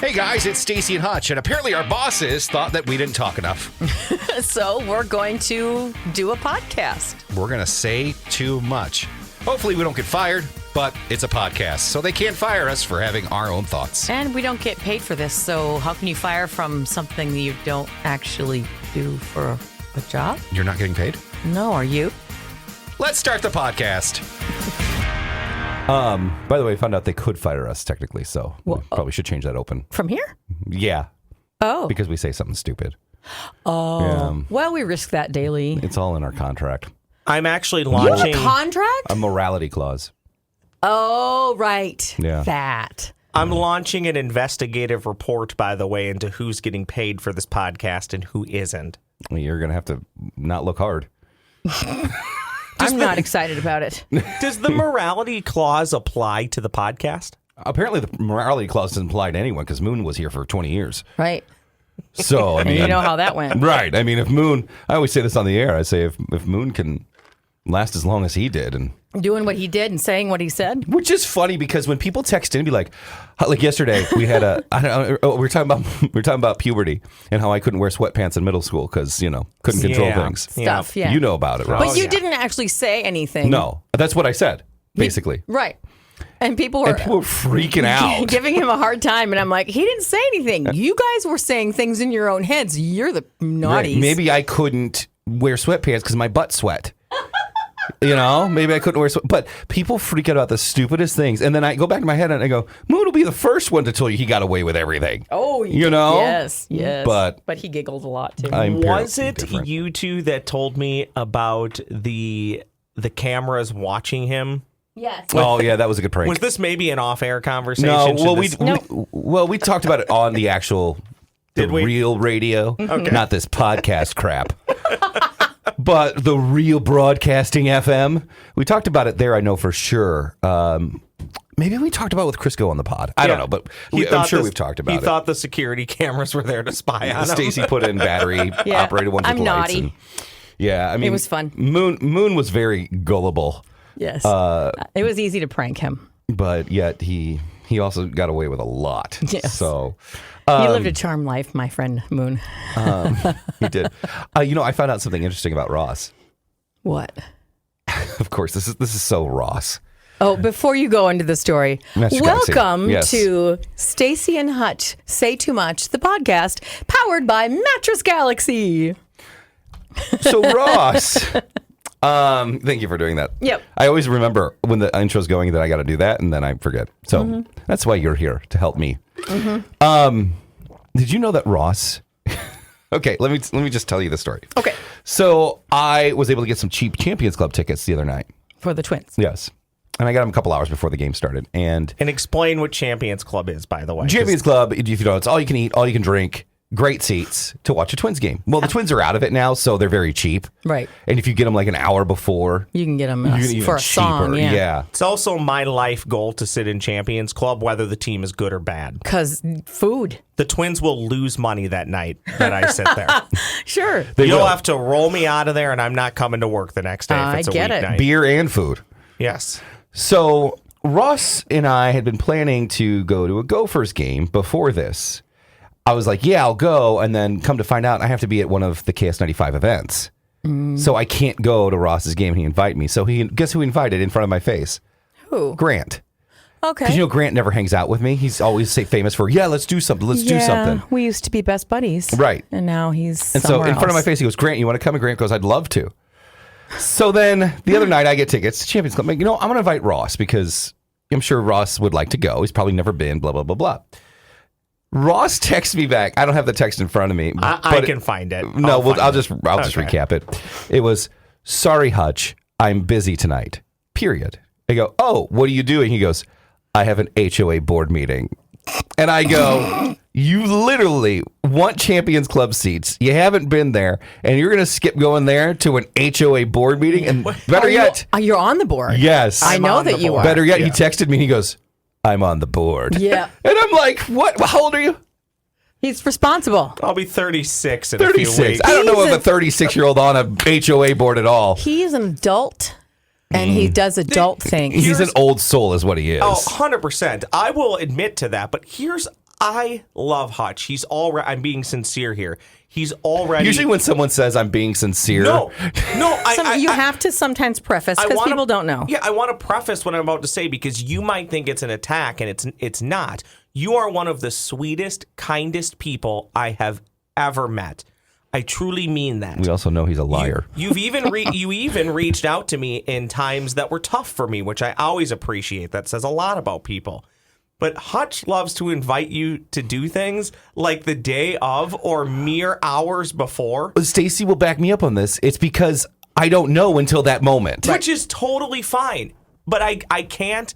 Hey guys, it's Staci and Hutch, and apparently our bosses thought that we didn't talk enough. So we're going to do a podcast. We're going to say too much. Hopefully we don't get fired, but it's a podcast, so they can't fire us for having our own thoughts. And we don't get paid for this, so how can you fire from something that you don't actually do for a job? You're not getting paid? No, are you? Let's start the podcast. By the way, I found out they could fire us technically, so we probably should change that open. From here? Yeah. Oh. Because we say something stupid. Oh. Yeah. Well, we risk that daily. It's all in our contract. I'm actually You launching. have a contract? A morality clause. Oh, right. Yeah. That. I'm launching an investigative report, by the way, into who's getting paid for this podcast and who isn't. You're going to have to not look hard. I'm not excited about it. Does the morality clause apply to the podcast? Apparently, the morality clause doesn't apply to anyone because Moon was here for 20 years. Right. So, I mean, You know how that went. right. I mean, if Moon, I always say this on the air. I say if Moon can last as long as he did, and Doing what he did and saying what he said. which is funny because when people text in and be like yesterday we had we were talking about puberty and how I couldn't wear sweatpants in middle school because couldn't control things. Stuff, yeah. You know about it, right? But you yeah. didn't actually say anything. No, that's what I said basically. Right. And people were freaking out. giving him a hard time. And I'm like, he didn't say anything. You guys were saying things in your own heads. You're the naughties. Right. Maybe I couldn't wear sweatpants because my butt sweat. Maybe I couldn't wear but people freak out about the stupidest things. And then I go back to my head and I go, Moon will be the first one to tell you he got away with everything. Oh, Yes. But he giggled a lot, too. Was it different. you two that told me about the cameras watching him? Yes. Oh, yeah, that was a good prank. Was this maybe an off-air conversation? No, Should well, this- we talked about it on the actual, Did we? real radio, not this podcast crap, but the real broadcasting FM. We talked about it there, I know for sure. Maybe we talked about it with Crisco on the pod. I don't know, but I'm sure we've talked about it. He thought the security cameras were there to spy on him. Stacy put in battery operated ones I'm with lights. naughty. And, yeah, I mean, It was fun. Moon was very gullible, Yes. It was easy to prank him. but yet he also got away with a lot. Yes. So. He lived a charmed life, my friend Moon. He did. I found out something interesting about Ross. What? Of course, this is so Ross. Oh, before you go into the story, Mattress Galaxy. welcome Yes. to Staci and Hutch Say Too Much, the podcast powered by Mattress Galaxy. So Ross, thank you for doing that. Yep. I always remember when the intro's going that I got to do that, and then I forget. So that's why you're here to help me. Did you know that Ross? Okay, let me just tell you the story. Okay. So I was able to get some cheap Champions Club tickets the other night. For the twins. Yes. And I got them a couple hours before the game started. And explain what Champions Club is, by the way. Champions Club, if you know, it's all you can eat, all you can drink, great seats to watch a Twins game. Well, the Twins are out of it now, so they're very cheap. Right. And if you get them like an hour before, You can get them you can even for a song. cheaper. Yeah. It's also my life goal to sit in Champions Club, whether the team is good or bad. Because food. The Twins will lose money that night that I sit there. Sure. You'll will. have to roll me out of there, and I'm not coming to work the next day if it's a I get it. weeknight. beer and food. Yes. So Ross and I had been planning to go to a Gophers game before this. I was like, yeah, I'll go. And then come to find out I have to be at one of the KS95 events. So I can't go to Ross's game. He invited me. So guess who he invited in front of my face? Who? Grant. Okay. Because Grant never hangs out with me. He's always famous for, let's do something. Let's do something. We used to be best buddies. Right. And now he's And so in front of my face, he goes, Grant, you want to come? And Grant goes, I'd love to. So then the other night I get tickets to Champions Club. I'm like, I'm going to invite Ross because I'm sure Ross would like to go. He's probably never been, blah, blah, blah, blah. Ross texts me back. I don't have the text in front of me. I can find it. I'll just Okay. recap it. It was, sorry, Hutch, I'm busy tonight. Period. I go, oh, what are you doing? He goes, I have an HOA board meeting. And I go, you literally want Champions Club seats. You haven't been there, and you're going to skip going there to an HOA board meeting? And better yet, You're on the board. yes. I know on the that you board. are. Better yet, he Yeah. texted me and he goes, I'm on the board. Yeah. And I'm like, what? How old are you? He's responsible. I'll be 36 in a few 36. weeks. I don't know He's of a 36-year-old on a HOA board at all. He is an adult, and he does adult things. He's an old soul is what he is. Oh, 100%. I will admit to that, but I love Hutch. He's already. I'm being sincere here. He's already. Usually, when someone says I'm being sincere, No. You have to sometimes preface because people don't know. Yeah, I want to preface what I'm about to say because you might think it's an attack, and it's not. You are one of the sweetest, kindest people I have ever met. I truly mean that. we also know he's a liar. You even reached out to me in times that were tough for me, which I always appreciate. That says a lot about people. But Hutch loves to invite you to do things like the day of or mere hours before. Staci will back me up on this. It's because I don't know until that moment. Which is totally fine. But I can't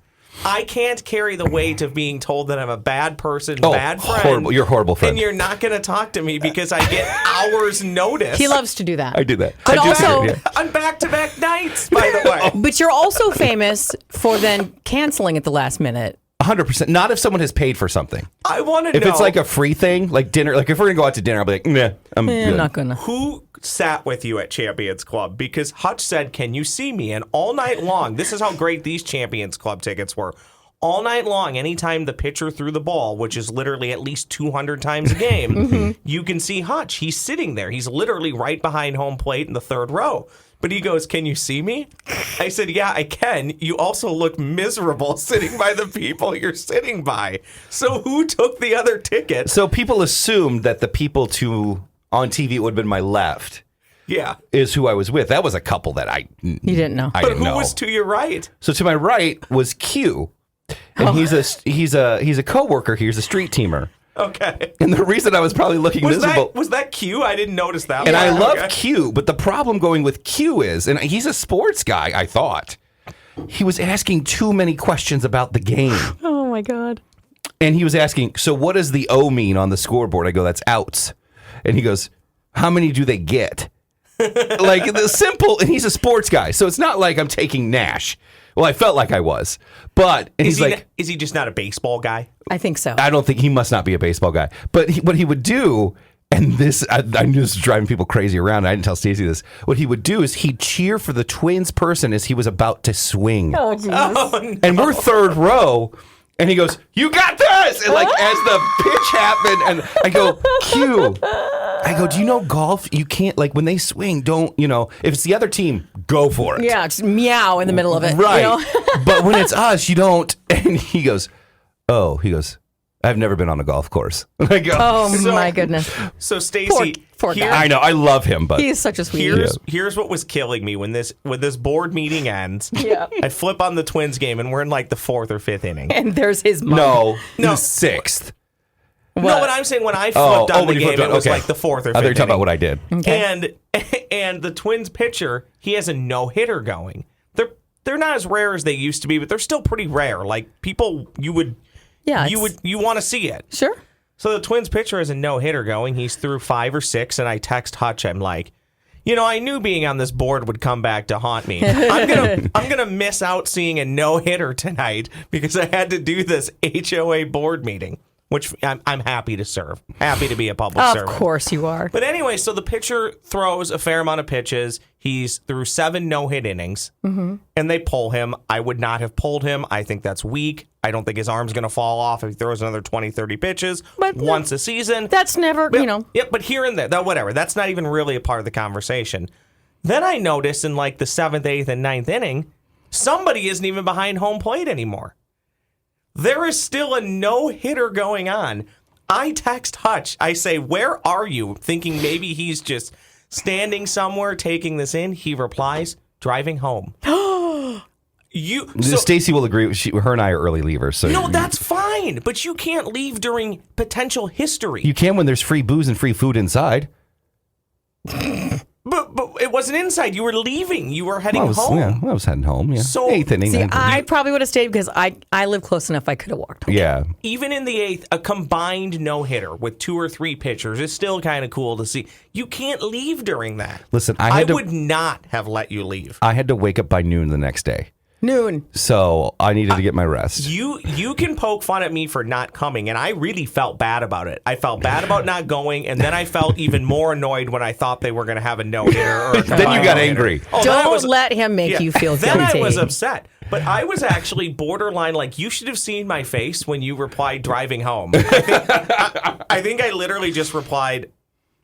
carry the weight of being told that I'm a bad person, bad friend. Horrible. You're a horrible friend. And you're not going to talk to me because I get hours notice. He loves to do that. I do that. But I do also- that, yeah. On back-to-back nights, by the way. But you're also famous for then canceling at the last minute. 100%. Not if someone has paid for something. I want to know. If it's like a free thing, like dinner, like if we're going to go out to dinner, I'll be like, nah, I'm good. I'm not gonna. Who sat with you at Champions Club? Because Hutch said, can you see me? And all night long, this is how great these Champions Club tickets were. All night long, anytime the pitcher threw the ball, which is literally at least 200 times a game, you can see Hutch. He's sitting there. He's literally right behind home plate in the third row. But he goes, can you see me? I said, yeah, I can. You also look miserable sitting by the people you're sitting by. So who took the other ticket? So people assumed that the people on TV, it would have been my left, Yeah. is who I was with. That was a couple that You didn't know. I But didn't who know. was to your right? So to my right was Q, and he's a coworker. He's a street teamer. Okay. And the reason I was probably looking miserable. Was that Q? I didn't notice that. And I one. love Okay. Q, but the problem going with Q is, and he's a sports guy, I thought, he was asking too many questions about the game. Oh my God. And he was asking, so what does the O mean on the scoreboard? I go, that's outs. And he goes, how many do they get? Like the simple, and he's a sports guy. So it's not like I'm taking Nash. Well, I felt like I was. But, and he's like, is he just not a baseball guy? I think so. I don't think he must not be a baseball guy. But what he would do, and this, I knew this was driving people crazy around. I didn't tell Staci this. What he would do is he'd cheer for the Twins person as he was about to swing. Oh, Jesus. And we're third row. And he goes, you got this! And like, as the pitch happened, and I go, Q. I go, do you know golf? You can't, like, when they swing, don't, if it's the other team, go for it. Yeah, just meow in the middle of it. Right. You know? But when it's us, you don't. And he goes, I've never been on a golf course. And I go, Oh my goodness. So Staci, Poor guy. I know, I love him, but He is such a sweetie. here's what was killing me when this board meeting ends. Yeah. I flip on the Twins game and we're in like the 4th or 5th inning. And there's his mom. no, No. the sixth. No, what I'm saying when I flipped on the when you game, flipped it on, was okay. like the 4th or 5th I thought you were talking inning. about what I did. And the Twins pitcher, he has a no-hitter going. They're not as rare as they used to be, but they're still pretty rare. Like people you want to see it. Sure. So the Twins pitcher has a no-hitter going. He's through 5 or 6, and I text Hutch. I'm like, I knew being on this board would come back to haunt me. I'm gonna miss out seeing a no-hitter tonight because I had to do this HOA board meeting, which I'm happy to serve. Happy to be a public servant. Of course you are. But anyway, so the pitcher throws a fair amount of pitches. He's through 7 no-hit innings, and they pull him. I would not have pulled him. I think that's weak. I don't think his arm's going to fall off if he throws another 20, 30 pitches once a season. That's never, Yeah, but here and there, whatever. That's not even really a part of the conversation. Then I notice in like the 7th, 8th, and 9th inning, somebody isn't even behind home plate anymore. There is still a no-hitter going on. I text Hutch. I say, where are you? Thinking maybe he's just standing somewhere taking this in. He replies, driving home. Staci will agree. Her and I are early leavers. So No, that's fine. But you can't leave during potential history. you can when there's free booze and free food inside. But it wasn't inside. You were leaving. You were heading I was, home. Yeah, I was heading home. Yeah, So- 8th inning. See, 9th inning. I probably would have stayed because I live close enough I could have walked home. Yeah. Even in the 8th, a combined no-hitter with 2 or 3 pitchers is still kind of cool to see. You can't leave during that. Listen, I would not have let you leave. I had to wake up by noon the next day. Noon. So I needed to get my rest. You can poke fun at me for not coming, and I really felt bad about it. I felt bad about not going, and then I felt even more annoyed when I thought they were going to have a no-hitter. Or a Then you got no-hitter. angry. Oh, then I Don't was- let him make you feel Then guilty. I was upset. But I was actually borderline like, you should have seen my face when you replied driving home. I think I literally just replied,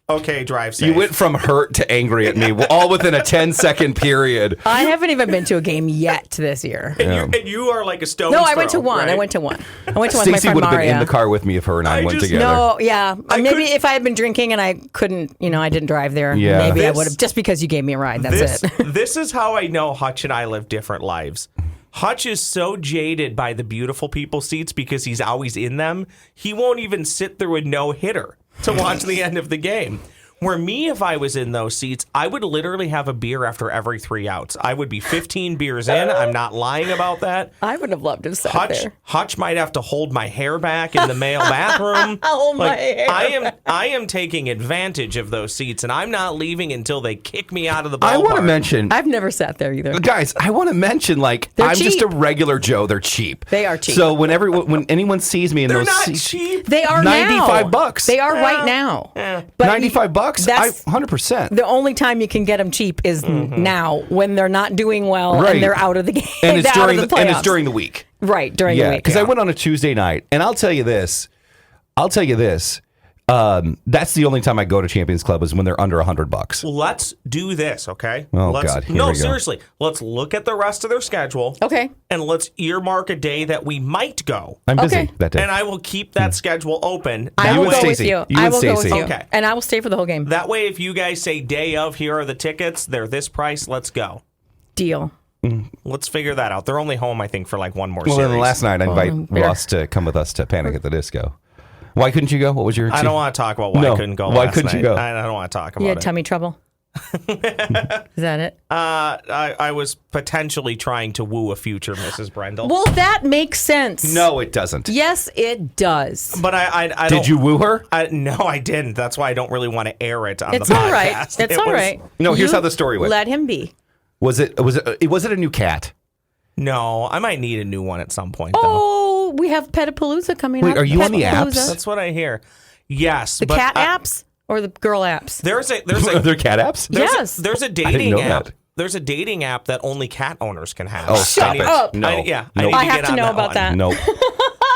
okay, drive safe. You went from hurt to angry at me, all within a 10-second period. I haven't even been to a game yet this year. And you are like a stone's No, I throw, went to one. right? I went to one with my Stacy friend would have been Maria. in the car with me if her and I went together. No, yeah. Maybe couldn't- if I had been drinking and I couldn't, I didn't drive there, Yeah. maybe I This- would have, just because you gave me a ride. That's it. This is how I know Hutch and I live different lives. Hutch is so jaded by the beautiful people seats because he's always in them. He won't even sit through a no-hitter to watch the end of the game. Where me, if I was in those seats, I would literally have a beer after every 3 outs. I would be 15 beers in. I'm not lying about that. I would have loved to have sat there. Hutch might have to hold my hair back in the male bathroom. Hold my hair I am taking advantage of those seats, and I'm not leaving until they kick me out of the ballpark. I want to mention, I've never sat there either. guys, I want to mention, like, They're I'm just a cheap. regular Joe. They're cheap. They are cheap. So when anyone sees me in They're those not seats, cheap. They are now. $95. They are right now. But $95. That's 100%. the only time you can get them cheap is now when they're not doing well Right. and they're out of the game. And it's they're out during of the, the and it's playoffs. during the week. Right, during the Yeah, week. because I went on a Tuesday night, and I'll tell you this. That's the only time I go to Champions Club is when they're under $100. Let's do this, okay? Oh, let's, God, here no, we go. seriously. Let's look at the rest of their schedule. Okay. And let's earmark a day that we might go. I'm busy Okay. that day. And I will keep that schedule open. I You will and go with Stacy. you. You I and will go with Stacy. you. Okay. And I will stay for the whole game. That way, if you guys say day of, here are the tickets, they're this price, let's go. Deal. Let's figure that out. They're only home, I think, for like one more Well, series. then last night I invite there. Ross to come with us to Panic at the Disco. Why couldn't you go? What was your? I don't want to talk about why No. I couldn't go Why last couldn't you night. go? I don't want to talk about You had it. tummy trouble? Is that it? I was potentially trying to woo a future Mrs. Brendel. Well, that makes sense. No, it doesn't. Yes, it does. But I Did don't, you woo her? No, I didn't. That's why I don't really want to air it on It's the all right. podcast. It's It all was- right. No, here's You how the story went. Let him be. Was it a new cat? No, I might need a new one at some point, though. Oh, we have Petapalooza coming Wait, up. are you on the Petapalooza. apps? That's what I hear. Yes. The but cat apps or the girl apps? There's Are a there cat apps? Yes. there's a didn't dating know app. that. There's a dating app that only cat owners can have. Oh, stop I need- it. up. No. I need Nope. to I get have to on know about one. that. Nope.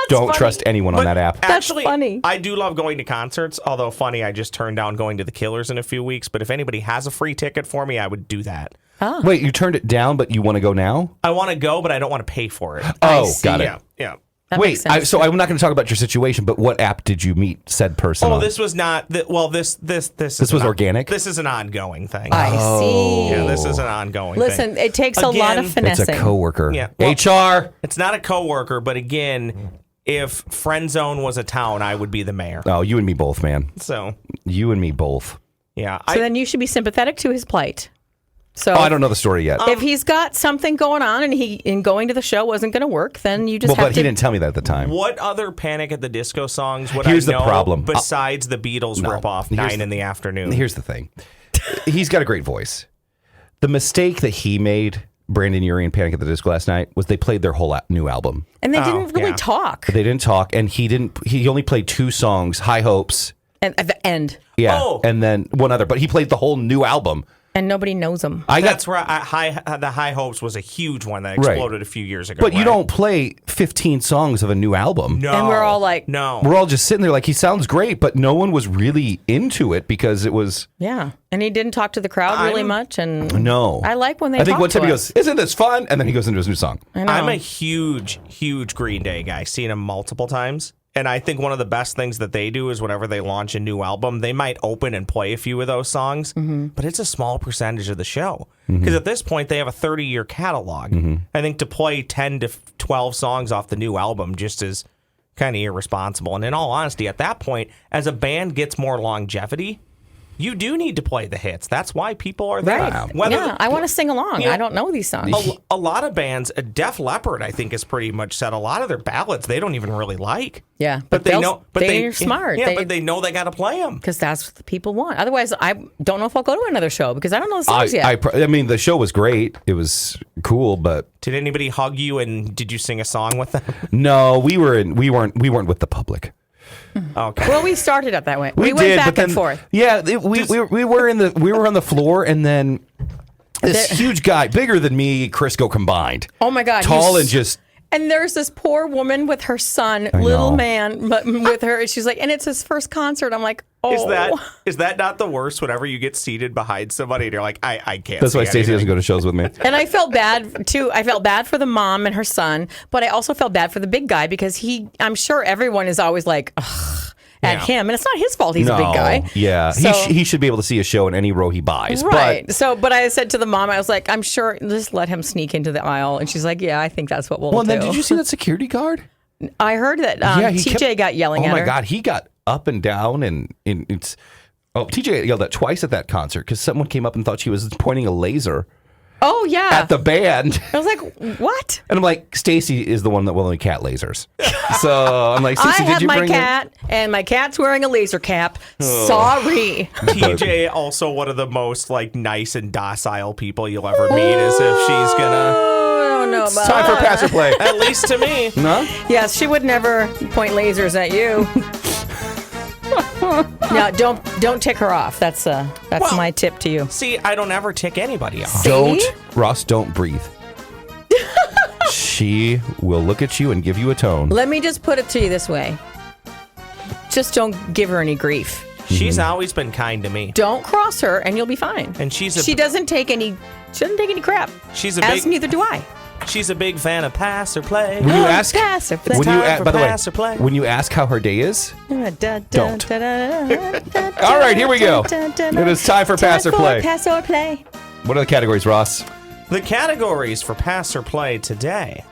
Don't funny. trust anyone on But that app. Actually, funny. I do love going to concerts. Although funny, I just turned down going to the Killers in a few weeks. But if anybody has a free ticket for me, I would do that. Wait, you turned it down, but you want to go now? I want to go, but I don't want to pay for it. Oh, see. got it. Yeah. That Wait, makes sense. so I'm not going to talk about your situation, but what app did you meet said person Oh, on? this was not. This was organic? This is an ongoing thing. I see. Yeah, this is an ongoing Listen, thing. it takes a lot of Again, It's finessing. a coworker. Yeah. Well- HR. It's not a coworker, but again, if Friend Zone was a town, I would be the mayor. Oh, you and me both, man. So, You and me both. yeah. So then you should be sympathetic to his plight. So Oh, I don't know the story yet. if he's got something going on and he in going to the show wasn't going to work, then you just well, have but to. he didn't tell me that at the time. What other Panic at the Disco songs would Here's I the know problem. besides the Beatles No. ripoff, Here's 9 in the afternoon? Here's the thing. He's got a great voice. The mistake that he made, Brandon Urie and Panic at the Disco last night, was they played their whole new album. and they didn't really yeah. talk. They didn't talk, and he only played 2 songs, High Hopes. And at the end, Yeah. Oh. And then one other, but he played the whole new album. and nobody knows him. That's where the High Hopes was a huge one that exploded a few years ago. But you right? don't play 15 songs of a new album. No. And we're all like- no. We're all just sitting there like, he sounds great, but no one was really into it because it was, Yeah, and he didn't talk to the crowd really much. And no. I like when they. I think talk one time to he us. goes, isn't this fun? And then he goes into his new song. I know. I'm a huge Green Day guy. Seen them multiple times. And I think one of the best things that they do is whenever they launch a new album, they might open and play a few of those songs, but it's a small percentage of the show. Because at this point, they have a 30-year catalog. I think to play 10 to 12 songs off the new album just is kind of irresponsible. And in all honesty, at that point, as a band gets more longevity, you do need to play the hits. That's why people are there. Right. Whether- Yeah, I want to sing along. Yeah. I don't know these songs. a lot of bands, Def Leppard, I think, has pretty much said a lot of their ballads they don't even really like. Yeah, but they know. But they're smart. Yeah, but they know they got to play them. because that's what the people want. Otherwise, I don't know if I'll go to another show because I don't know the songs yet. I mean, the show was great. It was cool, but Did anybody hug you and did you sing a song with them? no, we weren't with the public. Okay. well, we started up that way. We went did, back but then, and forth. Yeah, we were on the floor, and then This huge guy, bigger than me, Crisco combined. Oh my God. Tall and just... And there's this poor woman with her son, I little know. man, but with her. She's like, and it's his first concert. I'm like, oh. Is that not the worst whenever you get seated behind somebody and you're like, I can't That's see why Staci anything. doesn't go to shows with me. And I felt bad too. I felt bad for the mom and her son, but I also felt bad for the big guy because I'm sure everyone is always like, ugh, at him. And it's not his fault. He's a big guy. Yeah. So- He should be able to see a show in any row he buys. Right. But, But I said to the mom, I was like, I'm sure, just let him sneak into the aisle. And she's like, yeah, I think that's what we'll do. then did you see that security guard? I heard that he TJ got yelling at her. Oh my God, he got up and down and it's... Oh, TJ yelled at twice at that concert because someone came up and thought she was pointing a laser Oh, yeah. at the band. I was like, what? And I'm like, Staci is the one that will only cat lasers. So I'm like, I Staci, have did you my bring cat, and my cat's wearing a laser cap. Sorry. TJ, also one of the most like nice and docile people you'll ever meet, as if she's gonna. I don't know about Time for that. pass or play. At least to me. No? Yes, she would never point lasers at you. No, don't tick her off. That's Well- my tip to you. See, I don't ever tick anybody off. Don't, See? Ross, don't breathe. She will look at you and give you a tone. Let me just put it to you this way. Just don't give her any grief. She's always been kind to me. Don't cross her, and you'll be fine. And she doesn't take any crap. She's a As big neither do I. she's a big fan of pass or play. When you ask, Pass or play. when you Time for by the way, pass or play. when you ask how her day is, don't. All all right, here we go. It is time for pass or play. Pass or play. What are the categories, Ross? The categories for pass or play today.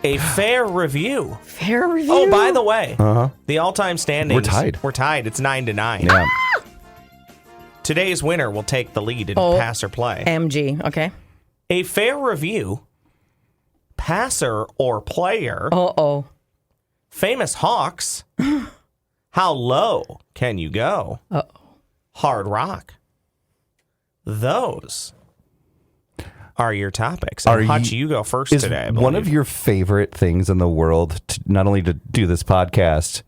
A fair review. Fair review. Oh, by the way, the all-time standings. We're tied. We're tied. It's 9-9. Yeah. Today's winner will take the lead in Oh. pass or play. MG. Okay. A fair review. Passer or player. Uh-oh. Famous Hawks. How low can you go? Uh-oh. Hard rock. Those are your topics. And Hutch, you go first Is today. I one believe. of your favorite things in the world not only to do this podcast,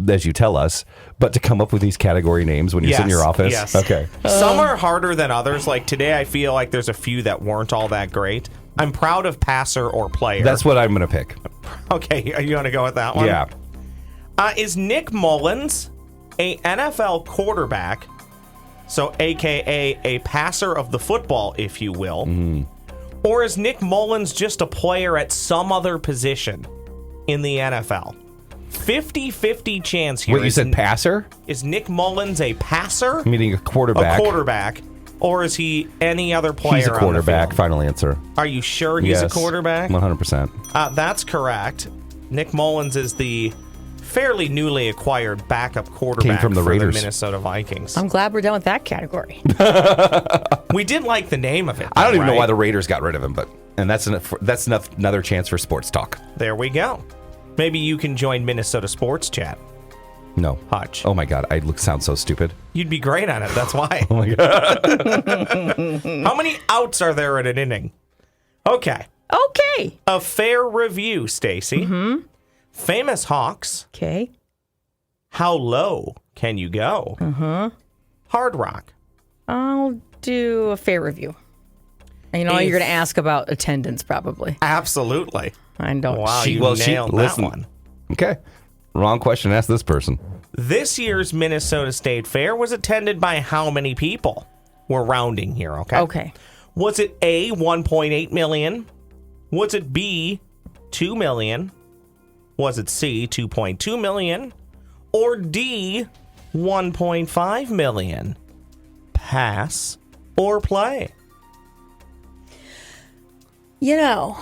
as you tell us, but to come up with these category names when you sit in your office? Yes. Okay. Some are harder than others. Like today, I feel like there's a few that weren't all that great. I'm proud of passer or player. That's what I'm going to pick. Okay, are you going to go with that one? Yeah. Is Nick Mullins a NFL quarterback, so AKA a passer of the football, if you will? Or is Nick Mullins just a player at some other position in the NFL? 50-50 chance here. What, you said passer? Is Nick Mullins a passer? Meaning a quarterback. A quarterback. Or is he any other player? He's a on the quarterback. field? Final answer. Are you sure he's a quarterback? 100%. That's correct. Nick Mullins is the fairly newly acquired backup quarterback Came from the for Raiders. the Minnesota Vikings. I'm glad we're done with that category. We did like the name of it. I don't even know right? why the Raiders got rid of him, but that's another chance for sports talk. There we go. Maybe you can join Minnesota Sports Chat, No. Hutch. Oh my God, I sound so stupid. You'd be great on it. That's why. Oh my God. How many outs are there in an inning? Okay. Okay. A fair review, Staci. Famous Hawks. Okay. How low can you go? Hard rock. I'll do a fair review. And you're going to ask about attendance, probably. Absolutely. I don't. Wow, you nailed that one. Okay. Wrong question. Ask this person. This year's Minnesota State Fair was attended by how many people? We're rounding here, okay? Okay. Was it A, 1.8 million? Was it B, 2 million? Was it C, 2.2 million? Or D, 1.5 million? Pass or play? You know,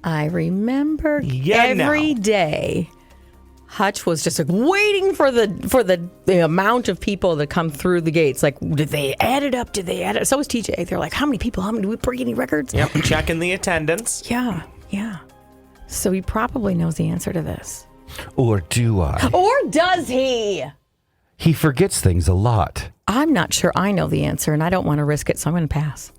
I remember every day Hutch was just like waiting for the amount of people that come through the gates. Like, did they add it up? Did they add it? So was TJ. They're like, how many people? How many? Do we break any records? Yep, checking the attendance. Yeah. So he probably knows the answer to this. Or do I? Or does he? He forgets things a lot. I'm not sure I know the answer, and I don't want to risk it, so I'm going to pass.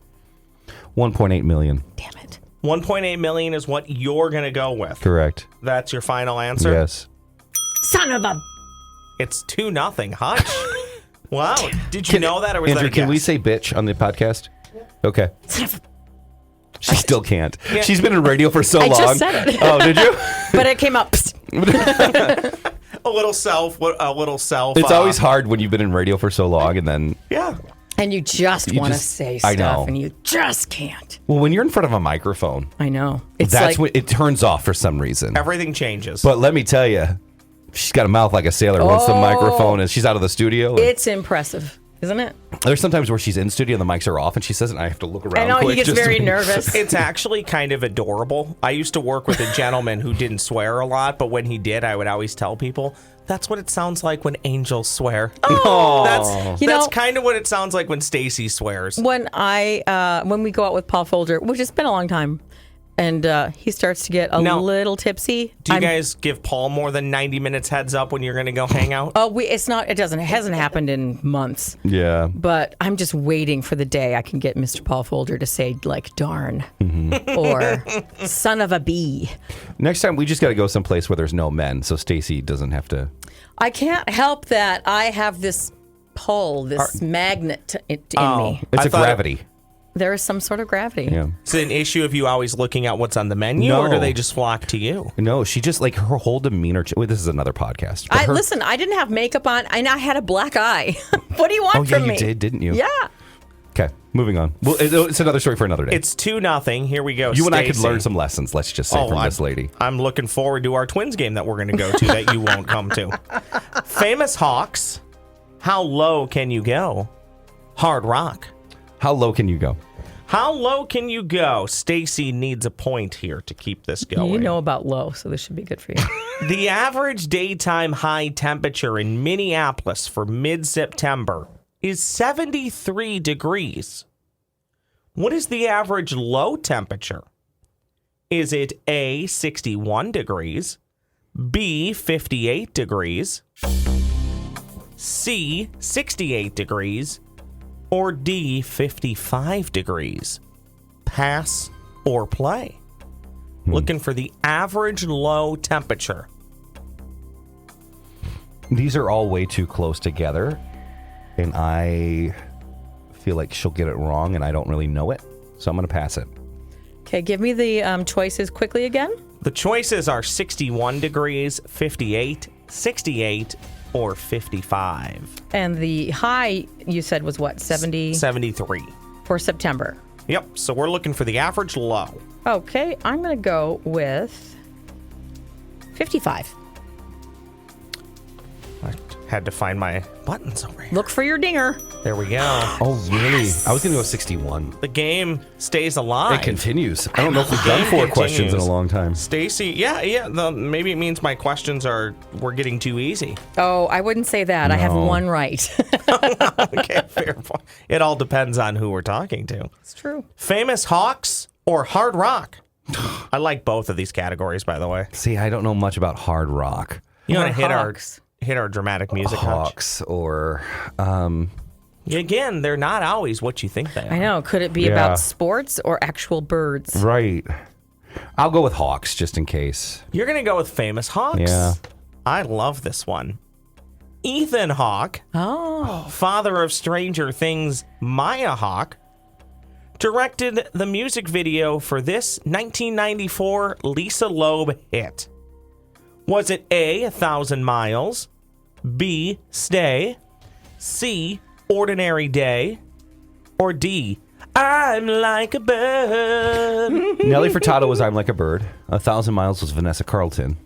1.8 million. Damn it. 1.8 million is what you're going to go with. Correct. That's your final answer? Yes. Son of a... It's 2-0, Hutch. Wow. Did you know that, or was Andrew, that a can we guess? say bitch on the podcast? Okay. She still can't. She's been in radio for so long. I just said it. Oh, did you? But it came up. A little self. It's always hard when you've been in radio for so long and then... Yeah. And you just want to say stuff, I know. and you just can't. Well, when you're in front of a microphone, I know. It's that's like, when it turns off for some reason. Everything changes. But let me tell you, she's got a mouth like a sailor once the microphone is... She's out of the studio. it's impressive, isn't it? There's sometimes where she's in studio and the mics are off and she says it and I have to look around I know, quick he gets just to very make nervous. sure. It's actually kind of adorable. I used to work with a gentleman who didn't swear a lot, but when he did, I would always tell people, that's what it sounds like when angels swear. Oh. That's kind of what it sounds like when Staci swears. When we go out with Paul Folger, which has been a long time, and he starts to get a little tipsy. Do you guys give Paul more than 90 minutes heads up when you're going to go hang out? Oh, it hasn't happened in months. Yeah. But I'm just waiting for the day I can get Mr. Paul Folger to say, like, darn, or son of a bee. Next time, we just got to go someplace where there's no men so Staci doesn't have to... I can't help that I have this pull, this magnet in me. It's I a thought- gravity. There is some sort of gravity. Yeah. Is it an issue of you always looking at what's on the menu, or do No. they just flock to you? No, she just like her whole demeanor. Wait, this is another podcast. but Listen, I didn't have makeup on, and I had a black eye. What do you want Oh, yeah, from me? you did, didn't you? Yeah. Okay, moving on. Well, it's another story for another day. It's 2-0. Here we go. You and I could Staci. learn some lessons, let's just say, from this lady. I'm looking forward to our Twins game that we're going to go to that you won't come to. Famous Hawks. How low can you go? Hard Rock. How low can you go? How low can you go? Staci needs a point here to keep this going. You know about low, so this should be good for you. The average daytime high temperature in Minneapolis for mid-September is 73 degrees. What is the average low temperature? Is it A, 61 degrees, B, 58 degrees, C, 68 degrees, or D, 55 degrees? Pass or play? Looking for the average low temperature. These are all way too close together, and I feel like she'll get it wrong, and I don't really know it, so I'm going to pass it. Okay, give me the choices quickly again. The choices are 61 degrees, 58, 68, or 55. And the high, you said, was what, 70 73. for September? Yep, so we're looking for the average low. Okay, I'm going to go with 55. I had to find my buttons over here. Look for your dinger. There we go. Oh, really? I was going to go 61. The game stays alive. It continues. I don't know if we've done Game 4 questions in a continues. long time. Staci, maybe it means my questions were getting too easy. Oh, I wouldn't say that. I have No. one right. Okay, fair point. It all depends on who we're talking to. It's true. Famous Hawks or Hard Rock? I like both of these categories, by the way. See, I don't know much about hard rock. You want to Hawks. hit our dramatic music, Hutch? Hawks or... Again, they're not always what you think they are. I know. Could it be Yeah. about sports or actual birds? Right. I'll go with Hawks just in case. You're going to go with Famous Hawks? Yeah. I love this one. Ethan Hawke, father of Stranger Things Maya Hawke, directed the music video for this 1994 Lisa Loeb hit. Was it A, 1,000 Miles, B, Stay, C, Ordinary Day, or D, I'm Like a Bird? Nelly Furtado was I'm Like a Bird. 1,000 Miles was Vanessa Carlton.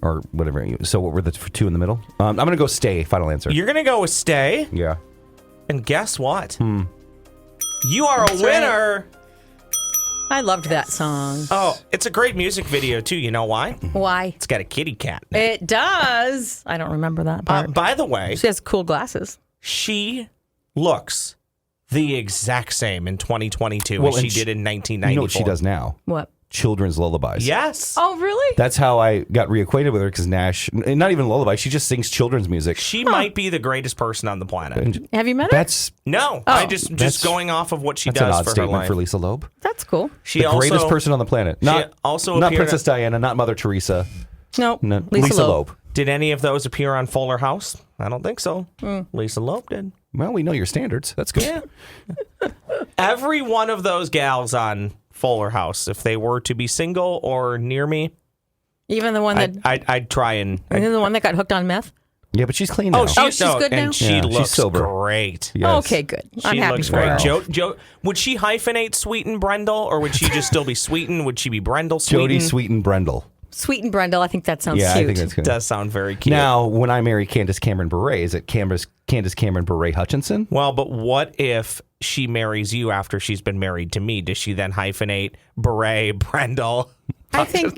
Or whatever. So what were the 2 in the middle? I'm going to go Stay, final answer. You're going to go with Stay, Yeah. and guess what? You are a winner. I loved that song. Oh, it's a great music video, too. You know why? Why? It's got a kitty cat. It does. I don't remember that part. By the way, She has cool glasses. she looks the exact same in 2022 Well, as she and did in You 1994. know what she does now? What? Children's lullabies. Yes. Oh, really? That's how I got reacquainted with her because Nash, and not even lullaby, she just sings children's music. She might be the greatest person on the planet. And Have you met her? that's No, Oh. I just That's- going off of what she an odd does for her statement life. for Lisa Loeb. That's cool. She The also, greatest person on the planet. Not also not appeared Princess Diana, not Mother Teresa. No, No, Lisa Loeb. Did any of those appear on Fuller House? I don't think so. Lisa Loeb did. Well, we know your standards. That's good. Yeah. Every one of those gals on Fuller House, if they were to be single or near me, Even the one that I'd try and. even the one that got hooked on meth. Yeah, but she's clean now. she's good now? And she Yeah, she's looks sober. great. Yes. Okay, good. I'm She happy looks for great. her. Joe, would she hyphenate Sweeten Brendel, or would she just still be Sweeten? Would she be Brendel Sweeten? Jody Sweeten Brendel. Sweet and Brendel, I think that sounds Yeah, cute. I think that's good. Does sound very cute. Now, when I marry Candace Cameron Bure, is it Candace Cameron Bure Hutchinson? Well, but what if she marries you after she's been married to me? Does she then hyphenate Beret, Brendel? I think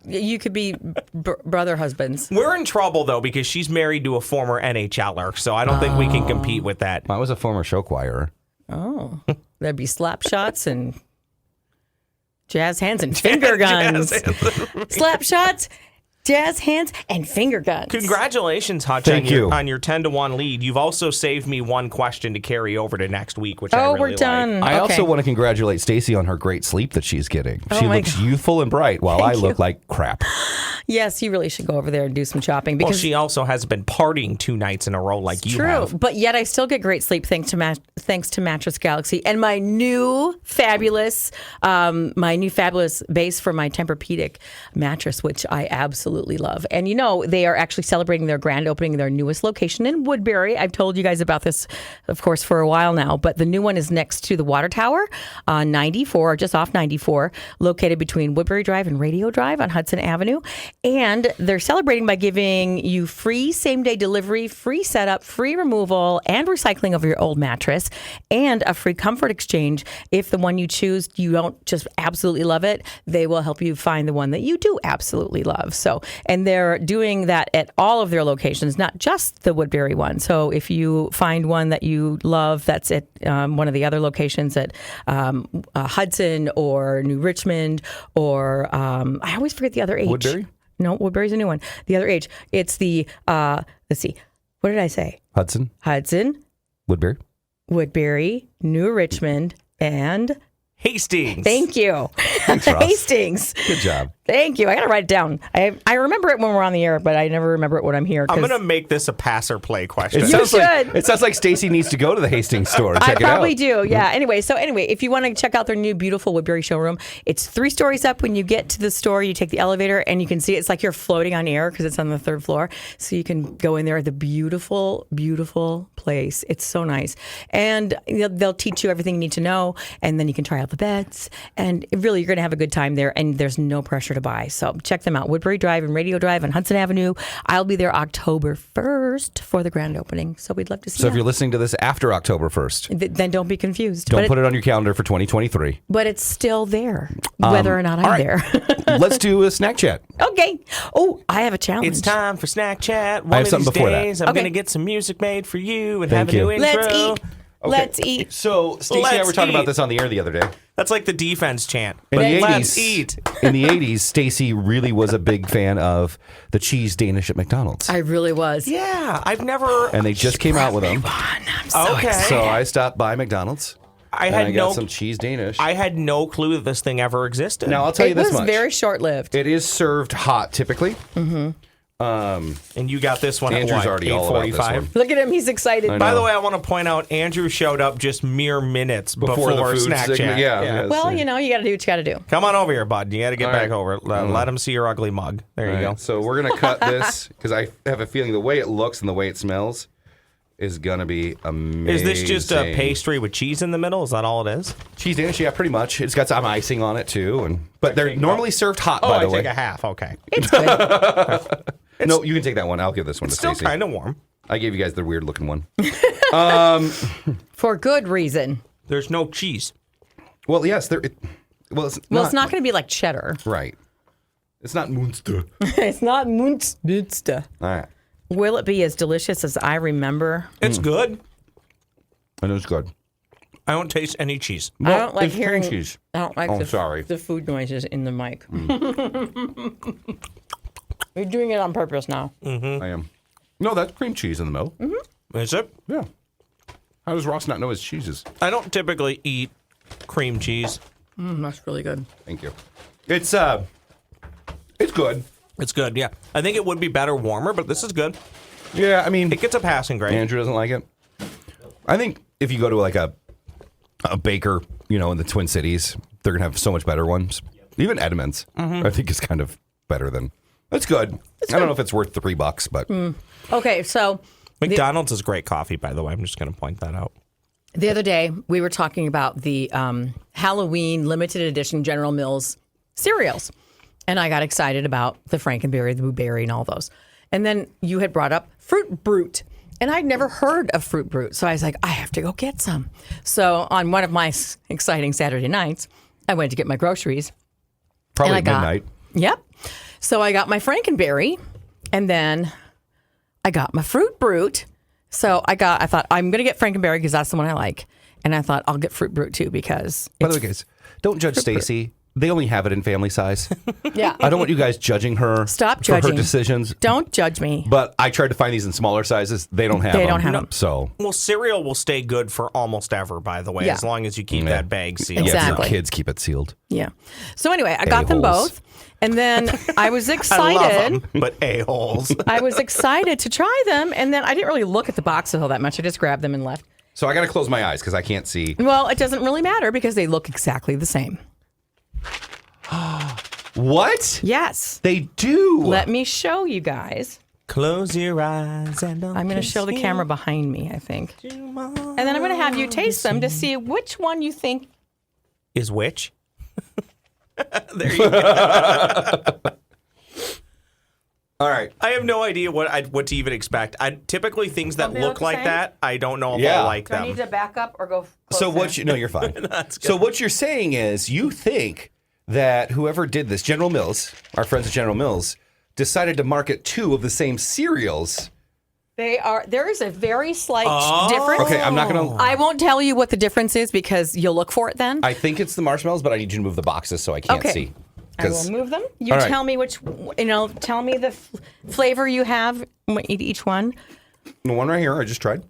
you could be brother husbands. We're in trouble, though, because she's married to a former NHLer, so I don't think we can compete with that. I was a former show choir. Oh, there'd be slap shots and jazz hands and finger guns. Slap shots, jazz hands, and finger guns. Congratulations, Hutch, Thank you. on your 10-1 lead. You've also saved me one question to carry over to next week, which I really we're done. like. I Okay. also want to congratulate Staci on her great sleep that she's getting. Oh She my looks God. youthful and bright while I Thank look you. like crap. Yes, you really should go over there and do some shopping Well, because she also has been partying 2 nights in a row like you true. have. But yet I still get great sleep thanks to Mattress Galaxy and my new fabulous base for my Tempur-Pedic mattress, which I absolutely love. And you know they are actually celebrating their grand opening of their newest location in Woodbury. I've told you guys about this, of course, for a while now. But the new one is next to the Water Tower on 94, just off 94, located between Woodbury Drive and Radio Drive on Hudson Avenue. And they're celebrating by giving you free same-day delivery, free setup, free removal, and recycling of your old mattress, and a free comfort exchange. If the one you choose, you don't just absolutely love it, they will help you find the one that you do absolutely love. So, and they're doing that at all of their locations, not just the Woodbury one. So if you find one that you love that's at one of the other locations at Hudson or New Richmond or I always forget the other H. Woodbury? No, Woodbury's a new one. The other H. It's the, let's see, what did I say? Hudson, Woodbury, New Richmond, and Hastings. thank you. Thanks, Ross. Hastings. Good job. Thank you. I got to write it down. I remember it when we're on the air, but I never remember it when I'm here. I'm 'cause going to make this a pass or play question. It You sounds like should. it sounds like Staci needs to go to the Hastings store and I check it out. probably do. Yeah. Anyway, if you want to check out their new beautiful Woodbury showroom, it's 3 stories up. When you get to the store, you take the elevator and you can see it's like you're floating on air because it's on the 3rd floor. So you can go in there. The beautiful, beautiful place. It's so nice. And they'll teach you everything you need to know. And then you can try out the beds. And really, you're going to have a good time there. And there's no pressure to buy. So check them out. Woodbury Drive and Radio Drive on Hudson Avenue. I'll be there October 1st for the grand opening. So we'd love to see So if you. you're listening to this after October 1st, Then don't be confused. don't But put it on your calendar for 2023. But it's still there, whether or not I'm all right. there. Let's do a snack chat. Okay. Oh, I have a challenge. It's time for snack chat. One I have of something these before that. days, I'm Okay. going to get some music made for you and Thank have a new you. intro. Let's eat. Let's eat. So Staci and I Let's were talking eat. about this on the air the other day. That's like the defense chant. In the Let's 80s, eat. in the 80s, Staci really was a big fan of the Cheese Danish at McDonald's. I really was. Yeah, I've never. And they just came out with them. I'm so Okay. excited. So I stopped by McDonald's. I and had I got no. some Cheese Danish. I had no clue that this thing ever existed. Now I'll tell you It this was much. very short-lived. It is served hot typically. and you got this one Andrew's at what? already all about this 8:45? one. Look at him. He's excited. I By know. the way, I want to point out Andrew showed up just mere minutes before, the food snack segment. chat. Yeah. Well, you know, you got to do what you got to do. Come on over here, bud. You got to get All back right. over. Let him see your ugly mug. There you All go. right, so we're gonna cut this because I have a feeling the way it looks and the way it smells is gonna be amazing. Is this just a pastry with cheese in the middle? Is that all it is? Cheese Danish? Yeah, pretty much. It's got some icing on it too, but they're normally served hot. Oh, by I the way, take a half. Okay. It's good. no, you can take that one. I'll give this one It's to still Staci. kind of warm. I gave you guys the weird looking one. For good reason. There's no cheese. Well, yes, there. Well, it's Well, it's not going to be like cheddar. right. It's not Munster. It's not Munster. All right, Will it be as delicious as I remember? It's good. and it's good. I don't taste any cheese. I don't like it's cream hearing. cheese. I don't like Oh, sorry. the food noises in the mic. You're doing it on purpose now. I am. No, that's cream cheese in the middle. Is it? Yeah. How does Ross not know his cheeses? I don't typically eat cream cheese. That's really good. Thank you. It's good. It's good, yeah. I think it would be better warmer, but this is good. Yeah, I mean, It gets a passing grade. Andrew doesn't like it. I think if you go to like a baker, in the Twin Cities, they're going to have so much better ones. Even Edmonds, I think is kind of better than. It's good. I don't know if it's worth $3, but. Okay, so McDonald's is great coffee, by the way. I'm just going to point that out. the other day we were talking about the Halloween limited edition General Mills cereals. And I got excited about the Frankenberry, the Blueberry, and all those. And then you had brought up Fruit Brute. And I'd never heard of Fruit Brute. So I was like, I have to go get some. So on one of my exciting Saturday nights, I went to get my groceries. Probably and I midnight. Yep. So I got my Frankenberry, and then I got my Fruit Brute. So I thought, I'm going to get Frankenberry because that's the one I like. And I thought, I'll get Fruit Brute too because By the way, guys, don't judge Staci. They only have it in family size. yeah. I don't want you guys judging her Stop for judging. her decisions. Don't judge me. But I tried to find these in smaller sizes. They don't have them. They don't have them. So, Well, cereal will stay good for almost ever, by the way, Yeah. as long as you keep that bag sealed. yeah, if your Exactly. kids keep it sealed. Yeah. So anyway, I got them A-holes. both. And then I was I excited. love them, but a-holes. I was excited to try them. And then I didn't really look at the box all that much. I just grabbed them and left. So I got to close my eyes because I can't see. Well, it doesn't really matter because they look exactly the same. What? Yes. They do. Let me show you guys. Close your eyes and don't I'm going to show the camera behind me, I think. And then I'm going to have you taste them to see which one you think. Is which? There you go. All right. I have no idea what to even expect. Typically things that Don't they look look the like same? that, I don't know if Yeah. I'll like Do I them. need to back up or go So what you no, you're fine. So what you're saying is you think that whoever did this, General Mills, our friends at General Mills, decided to market two of the same cereals. There is a very slight difference. Okay, I'm not gonna. I won't tell you what the difference is because you'll look for it then. I think it's the marshmallows, but I need you to move the boxes so I can't Okay. see. I will move them. You All right. tell me tell me the flavor you have each one. The one right here, I just tried.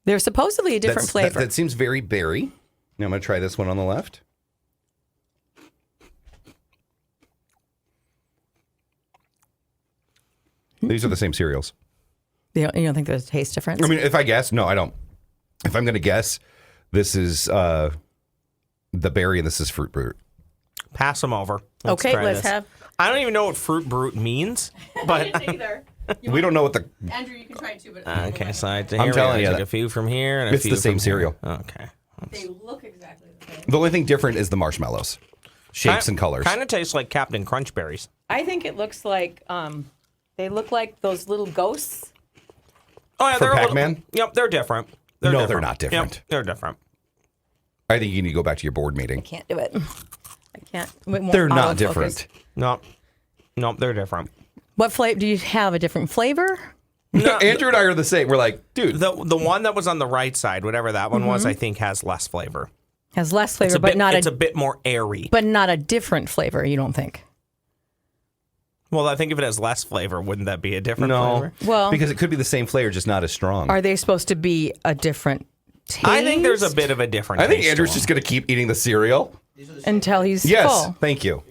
They're supposedly a different flavor. That seems very berry. Now I'm going to try this one on the left. These are the same cereals. You don't think there's a taste difference? I mean, if I guess, no, I don't. If I'm going to guess, this is the berry and this is Fruit Brute. Pass them over. Okay, try let's this. have. I don't even know what Fruit Brute means, but either. We don't know what the. Andrew, you can try it too, but okay. So I'm telling you take that- a few from here and a It's few the same from cereal. Here. Okay. they look exactly the same. The only thing different is the marshmallows, shapes and colors. Kind of tastes like Captain Crunch berries. I think it looks like they look like those little ghosts. Oh yeah, For they're a little- Pac-Man? Yep, they're different. No, they're not different. Yep, they're different. I think you need to go back to your board meeting. Can't do it. I can't. They're not different. No, they're different. What flavor? Do you have a different flavor? Andrew and I are the same. We're like, dude. The one that was on the right side, whatever that one was, I think has less flavor. Has less flavor, It's a but bit, not it's a bit more airy. but not a different flavor. You don't think? Well, I think if it has less flavor, wouldn't that be a different No. flavor? Well, Because it could be the same flavor, just not as strong. are they supposed to be a different taste? I think there's a bit of a different. I think taste Andrew's to just going to keep eating the cereal. until he's Yes. full. Thank you.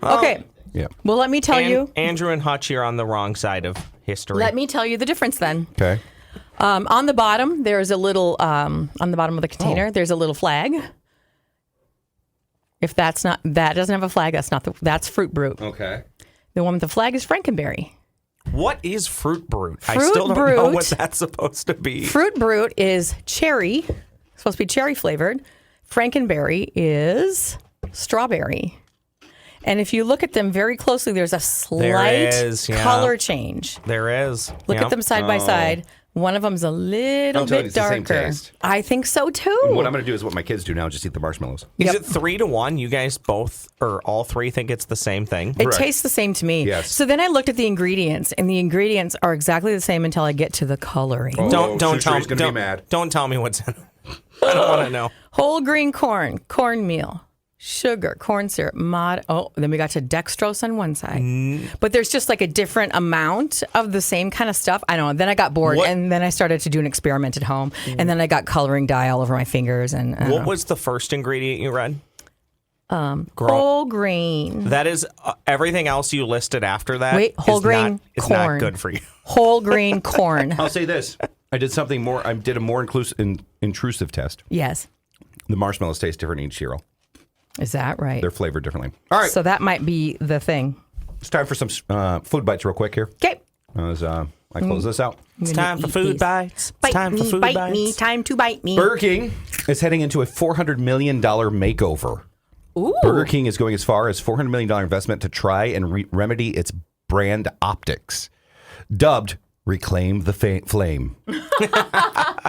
Okay. Yeah. Well, let me tell them. you. Andrew and Hutch are on the wrong side of history. Let me tell you the difference then. Okay. On the bottom, there's a little. On the bottom of the container, there's a little flag. If that doesn't have a flag, that's Fruit Brute. Okay. The one with the flag is Frankenberry. What is Fruit Brute? I Fruit still don't know Brute- what that's supposed to be. Fruit Brute is cherry, supposed to be cherry flavored. Frankenberry is strawberry. And if you look at them very closely, there's a slight is, yeah. color change. There is. Look Yep. at them side by side. One of them's a little I'm telling bit you, it's the same darker. taste. I think so too. What I'm going to do is what my kids do now, just eat the marshmallows. Is Yep. it 3-1? You guys both or all three think it's the same thing? It Correct. tastes the same to me. Yes. So then I looked at the ingredients, and the ingredients are exactly the same until I get to the coloring. Don't tell me. Shushi's going to be mad. Don't tell me what's in it. I don't want to know. Whole green corn, cornmeal, sugar, corn syrup, then we got to dextrose on one side. But there's just like a different amount of the same kind of stuff. I don't know. Then I got bored, What- and then I started to do an experiment at home, and then I got coloring dye all over my fingers. And I don't What know. was the first ingredient you read? Whole grain. That is everything else you listed after that. Wait, whole grain is corn. not good for you. Whole grain corn. I'll say this. I did something more. I did a more intrusive test. Yes. The marshmallows taste different in each cereal. Is that right? They're flavored differently. All right. So that might be the thing. It's time for some food bites real quick here. Okay. As I close this out. It's time for food bites. It's time for food bite bites. me, time to bite me. Burger King is heading into a $400 million makeover. Ooh. Burger King is going as far as $400 million investment to try and remedy its brand optics. Dubbed Reclaim the Flame.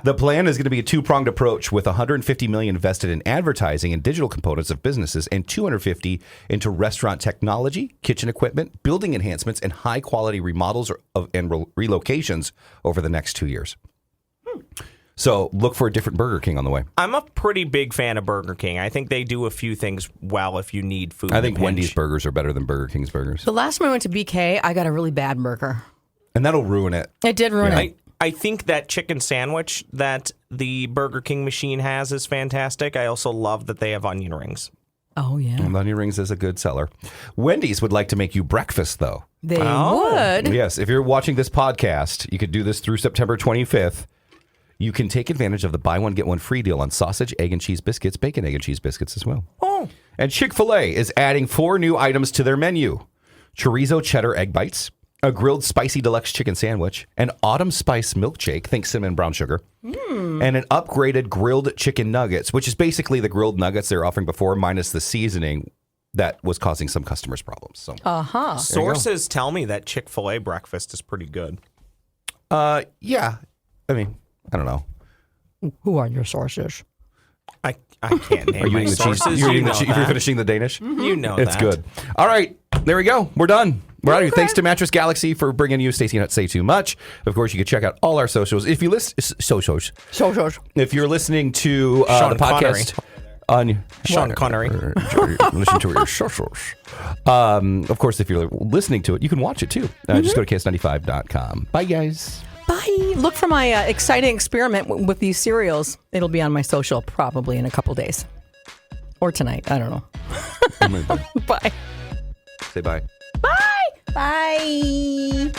The plan is going to be a two-pronged approach with $150 million invested in advertising and digital components of businesses and $250 into restaurant technology, kitchen equipment, building enhancements, and high-quality remodels and relocations over the next 2 years. So look for a different Burger King on the way. I'm a pretty big fan of Burger King. I think they do a few things well if you need food. I think Wendy's burgers are better than Burger King's burgers. The last time I went to BK, I got a really bad burger. And that'll ruin it. It did ruin it. I think that chicken sandwich that the Burger King machine has is fantastic. I also love that they have onion rings. Oh, yeah. Onion rings is a good seller. Wendy's would like to make you breakfast, though. They would. Yes, if you're watching this podcast, you could do this through September 25th. You can take advantage of the buy one, get one free deal on sausage, egg, and cheese biscuits, bacon, egg, and cheese biscuits as well. Oh. And Chick-fil-A is adding 4 new items to their menu. Chorizo cheddar egg bites, a grilled spicy deluxe chicken sandwich, an autumn spice milkshake, think cinnamon brown sugar, and an upgraded grilled chicken nuggets, which is basically the grilled nuggets they were offering before minus the seasoning that was causing some customers problems. So, Sources tell me that Chick-fil-A breakfast is pretty good. yeah. I mean, I don't know. Who are your sources? I can't name Are you my eating the sources. cheese? You're You eating the know cheese. You're that. finishing the Danish? You know It's that. good. All right. There we go. We're done. We're out of here. Thanks to Mattress Galaxy for bringing you Staci Not Say Too Much. Of course, you can check out all our socials. If you listen, socials. If you're listening to Sean the podcast on Sean Connery. listen to your socials. Of course, if you're listening to it, you can watch it too. Just go to KS95.com. Bye, guys. Bye. Look for my exciting experiment with these cereals. It'll be on my social probably in a couple days. Or tonight. I don't know. Bye. Say bye. Bye. Bye.